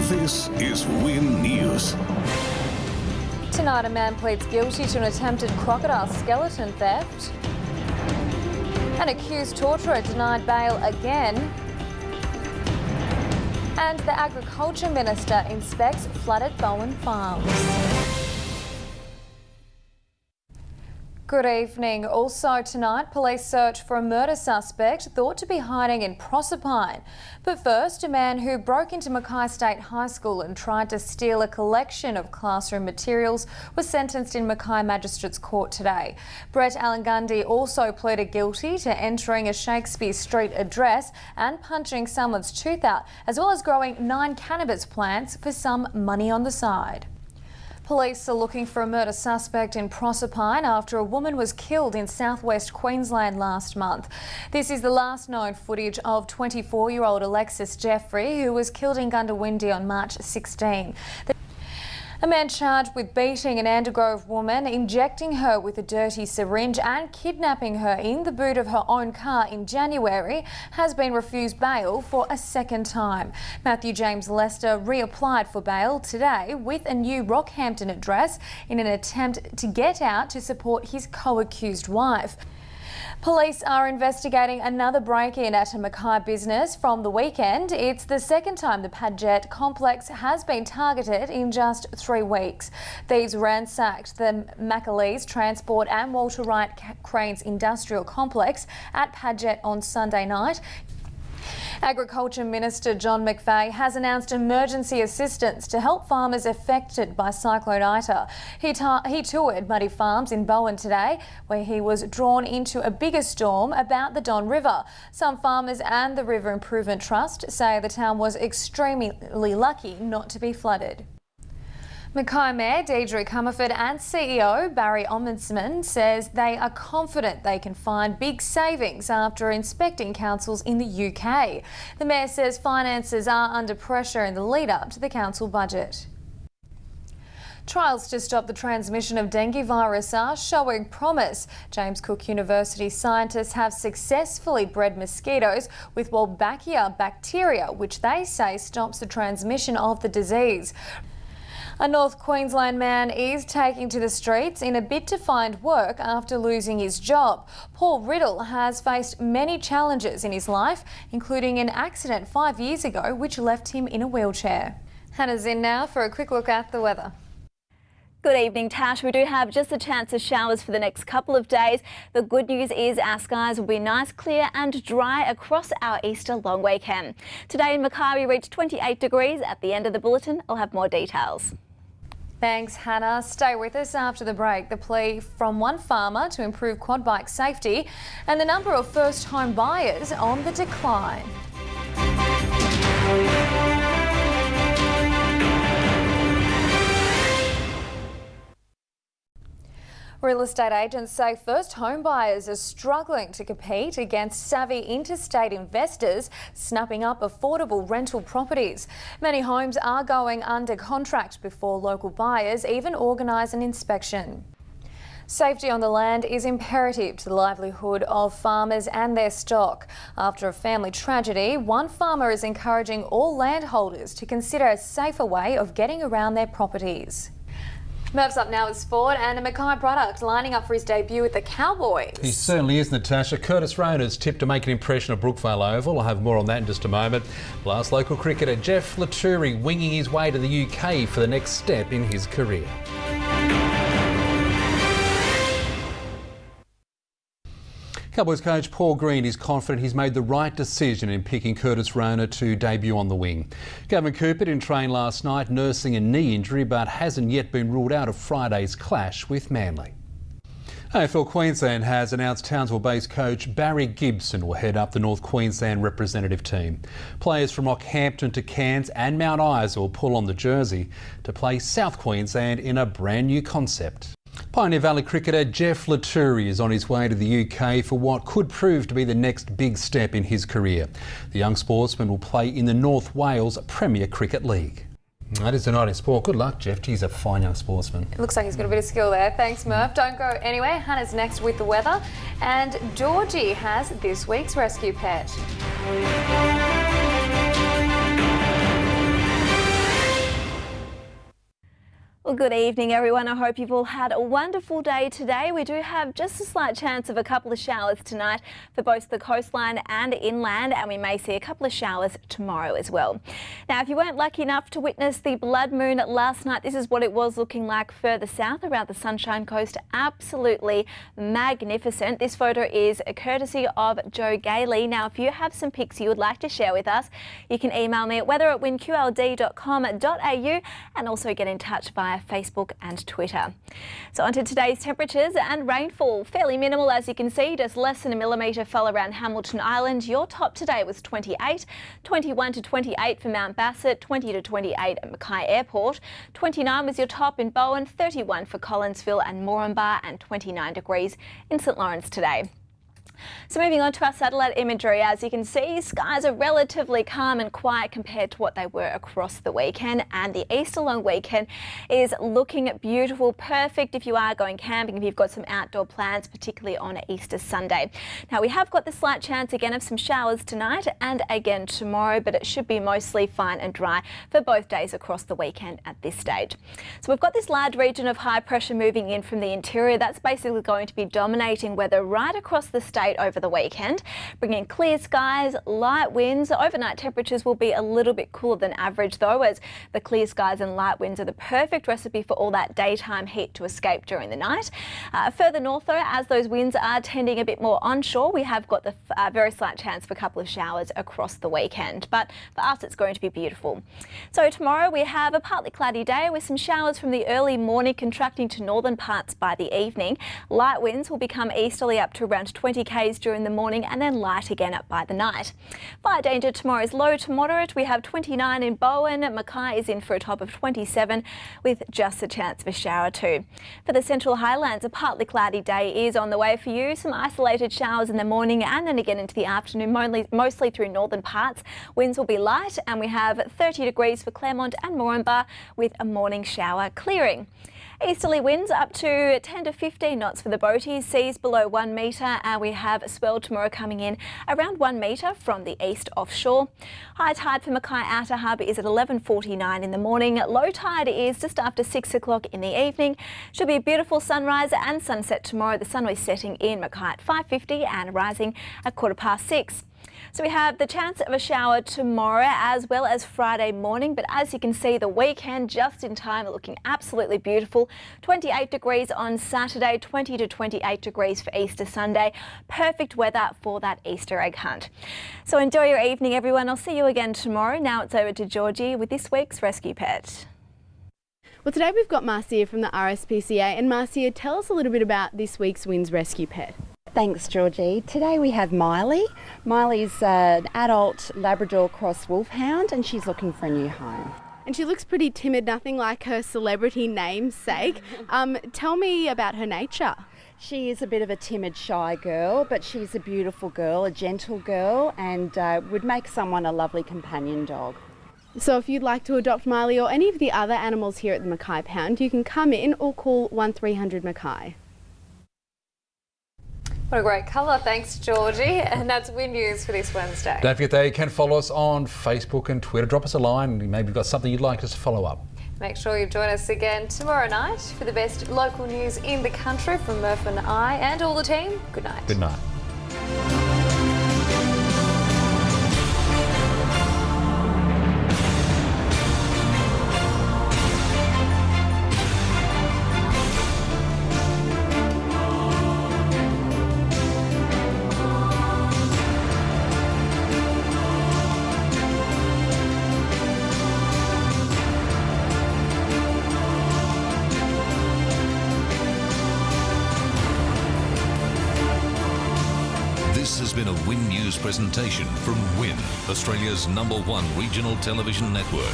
This is WIN News. Tonight, a man pleads guilty to an attempted crocodile skeleton theft. An accused torturer denied bail again. And the Agriculture Minister inspects flooded Bowen farms. Good evening. Also tonight, police search for a murder suspect thought to be hiding in Proserpine. But first, a man who broke into Mackay State High School and tried to steal a collection of classroom materials was sentenced in Mackay Magistrates Court today. Brett Alangundi also pleaded guilty to entering a Shakespeare Street address and punching someone's tooth out, as well as growing 9 cannabis plants for some money on the side. Police are looking for a murder suspect in Proserpine after a woman was killed in southwest Queensland last month. This is the last known footage of 24-year-old Alexis Jeffrey, who was killed in Gundawindi on March 16. A man charged with beating an Andergrove woman, injecting her with a dirty syringe and kidnapping her in the boot of her own car in January has been refused bail for a second time. Matthew James Lester reapplied for bail today with a new Rockhampton address in an attempt to get out to support his co-accused wife. Police are investigating another break-in at a Mackay business from the weekend. It's the second time the Padgett complex has been targeted in just 3 weeks. Thieves ransacked the Macalees Transport and Walter Wright Cranes Industrial Complex at Padgett on Sunday night. Agriculture Minister John McVeigh has announced emergency assistance to help farmers affected by Cyclone Ita. He toured Muddy Farms in Bowen today, where he was drawn into a bigger storm about the Don River. Some farmers and the River Improvement Trust say the town was extremely lucky not to be flooded. Mackay Mayor Deidre Comerford and CEO Barry Ombudsman says they are confident they can find big savings after inspecting councils in the UK. The Mayor says finances are under pressure in the lead-up to the council budget. Trials to stop the transmission of dengue virus are showing promise. James Cook University scientists have successfully bred mosquitoes with Wolbachia bacteria, which they say stops the transmission of the disease. A North Queensland man is taking to the streets in a bid to find work after losing his job. Paul Riddle has faced many challenges in his life, including an accident 5 years ago which left him in a wheelchair. Hannah's in now for a quick look at the weather. Good evening, Tash. We do have just a chance of showers for the next couple of days. The good news is our skies will be nice, clear and dry across our Easter long weekend. Today in Mackay we reached 28 degrees. At the end of the bulletin, I'll have more details. Thanks, Hannah. Stay with us after the break. The plea from one farmer to improve quad bike safety and the number of first home buyers on the decline. Real estate agents say first home buyers are struggling to compete against savvy interstate investors snapping up affordable rental properties. Many homes are going under contract before local buyers even organise an inspection. Safety on the land is imperative to the livelihood of farmers and their stock. After a family tragedy, one farmer is encouraging all landholders to consider a safer way of getting around their properties. Merv's up now with sport and a Mackay product lining up for his debut with the Cowboys. He certainly is, Natasha. Curtis Rona's tipped to make an impression at Brookvale Oval. I'll have more on that in just a moment. Last local cricketer Geoff Latourie winging his way to the UK for the next step in his career. Cowboys coach Paul Green is confident he's made the right decision in picking Curtis Rona to debut on the wing. Gavin Cooper didn't train last night, nursing a knee injury, but hasn't yet been ruled out of Friday's clash with Manly. AFL Queensland has announced Townsville-based coach Barry Gibson will head up the North Queensland representative team. Players from Rockhampton to Cairns and Mount Isa will pull on the jersey to play South Queensland in a brand new concept. Pioneer Valley cricketer Geoff Latourie is on his way to the UK for what could prove to be the next big step in his career. The young sportsman will play in the North Wales Premier Cricket League. That is tonight in sport. Good luck, Geoff. He's a fine young sportsman. It looks like he's got a bit of skill there. Thanks, Murph. Don't go anywhere. Hannah's next with the weather. And Georgie has this week's rescue pet. Well, good evening, everyone. I hope you've all had a wonderful day today. We do have just a slight chance of a couple of showers tonight for both the coastline and inland, and we may see a couple of showers tomorrow as well. Now, if you weren't lucky enough to witness the blood moon last night, this is what it was looking like further south around the Sunshine Coast. Absolutely magnificent. This photo is a courtesy of Joe Gailey. Now, if you have some pics you would like to share with us, you can email me at weather@winqld.com.au and also get in touch via Facebook and Twitter. So onto today's temperatures and rainfall. Fairly minimal, as you can see, just less than a millimetre fell around Hamilton Island. Your top today was 28, 21 to 28 for Mount Bassett, 20 to 28 at Mackay Airport. 29 was your top in Bowen, 31 for Collinsville and Moranbah, and 29 degrees in St Lawrence today. So moving on to our satellite imagery, as you can see, skies are relatively calm and quiet compared to what they were across the weekend, and the Easter long weekend is looking beautiful, perfect if you are going camping, if you've got some outdoor plans, particularly on Easter Sunday. Now, we have got the slight chance again of some showers tonight and again tomorrow, but it should be mostly fine and dry for both days across the weekend at this stage. So we've got this large region of high pressure moving in from the interior. That's basically going to be dominating weather right across the state over the weekend, bringing clear skies, light winds. Overnight temperatures will be a little bit cooler than average though, as the clear skies and light winds are the perfect recipe for all that daytime heat to escape during the night. Further north though, as those winds are tending a bit more onshore, we have got the very slight chance for a couple of showers across the weekend, but for us it's going to be beautiful. So tomorrow we have a partly cloudy day with some showers from the early morning contracting to northern parts by the evening. Light winds will become easterly up to around 20 km during the morning and then light again up by the night. Fire danger tomorrow is low to moderate. We have 29 in Bowen. Mackay is in for a top of 27 with just a chance of a shower or two. For the Central Highlands, a partly cloudy day is on the way for you. Some isolated showers in the morning and then again into the afternoon, mostly through northern parts. Winds will be light and we have 30 degrees for Claremont and Moranbah with a morning shower clearing. Easterly winds up to 10 to 15 knots for the boaties, seas below 1 metre, and we have a swell tomorrow coming in around 1 metre from the east offshore. High tide for Mackay Outer Harbour is at 11:49 in the morning. Low tide is just after 6 o'clock in the evening. Should be a beautiful sunrise and sunset tomorrow. The sun is setting in Mackay at 5:50 and rising at 6:15. So we have the chance of a shower tomorrow as well as Friday morning, but as you can see, the weekend just in time, looking absolutely beautiful. 28 degrees on Saturday, 20 to 28 degrees for Easter Sunday. Perfect weather for that Easter egg hunt. So enjoy your evening, everyone. I'll see you again tomorrow. Now it's over to Georgie with this week's Rescue Pet. Well, today we've got Marcia from the RSPCA, and Marcia, tell us a little bit about this week's WIN's Rescue Pet. Thanks, Georgie. Today we have Miley. Miley's an adult Labrador cross wolfhound and she's looking for a new home. And she looks pretty timid, nothing like her celebrity namesake. Tell me about her nature. She is a bit of a timid, shy girl, but she's a beautiful girl, a gentle girl, and would make someone a lovely companion dog. So if you'd like to adopt Miley or any of the other animals here at the Mackay Pound, you can come in or call 1300 Mackay. What a great colour, thanks Georgie. And that's WIN News for this Wednesday. Don't forget that you can follow us on Facebook and Twitter. Drop us a line. Maybe you've got something you'd like us to follow up. Make sure you join us again tomorrow night for the best local news in the country from Murph and I and all the team. Good night. Good night. This has been a WIN News presentation from WIN, Australia's #1 regional television network.